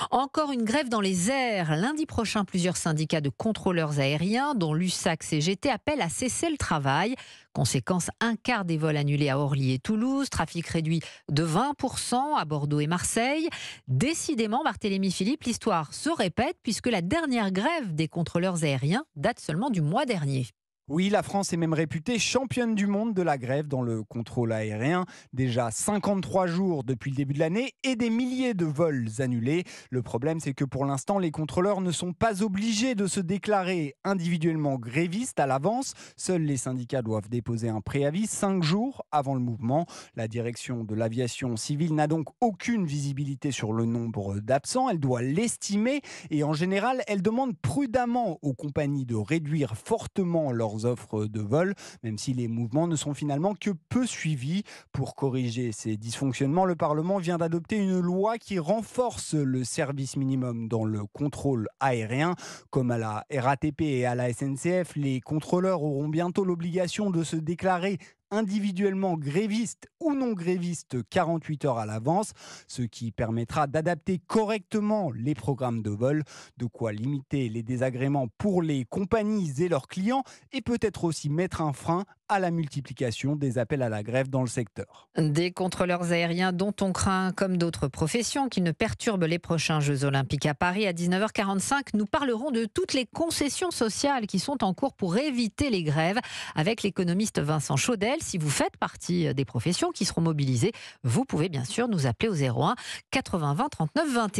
Encore une grève dans les airs. Lundi prochain, plusieurs syndicats de contrôleurs aériens, dont l'USAC-CGT, appellent à cesser le travail. Conséquence, un quart des vols annulés à Orly et Toulouse, trafic réduit de 20% à Bordeaux et Marseille. Décidément, Barthélémy Philippe, l'histoire se répète puisque la dernière grève des contrôleurs aériens date seulement du mois dernier. Oui, la France est même réputée championne du monde de la grève dans le contrôle aérien. Déjà 53 jours depuis le début de l'année et des milliers de vols annulés. Le problème, c'est que pour l'instant, les contrôleurs ne sont pas obligés de se déclarer individuellement grévistes à l'avance. Seuls les syndicats doivent déposer un préavis 5 jours avant le mouvement. La direction de l'aviation civile n'a donc aucune visibilité sur le nombre d'absents. Elle doit l'estimer et en général, elle demande prudemment aux compagnies de réduire fortement leurs offres de vol, même si les mouvements ne sont finalement que peu suivis. Pour corriger ces dysfonctionnements, le Parlement vient d'adopter une loi qui renforce le service minimum dans le contrôle aérien. Comme à la RATP et à la SNCF, les contrôleurs auront bientôt l'obligation de se déclarer individuellement grévistes ou non grévistes 48 heures à l'avance, ce qui permettra d'adapter correctement les programmes de vol, de quoi limiter les désagréments pour les compagnies et leurs clients et peut-être aussi mettre un frein à la multiplication des appels à la grève dans le secteur. Des contrôleurs aériens dont on craint, comme d'autres professions, qu'ils ne perturbent les prochains Jeux Olympiques à Paris à 19h45. Nous parlerons de toutes les concessions sociales qui sont en cours pour éviter les grèves avec l'économiste Vincent Chaudel. Si vous faites partie des professions qui seront mobilisées, vous pouvez bien sûr nous appeler au 01 80 20 39 21.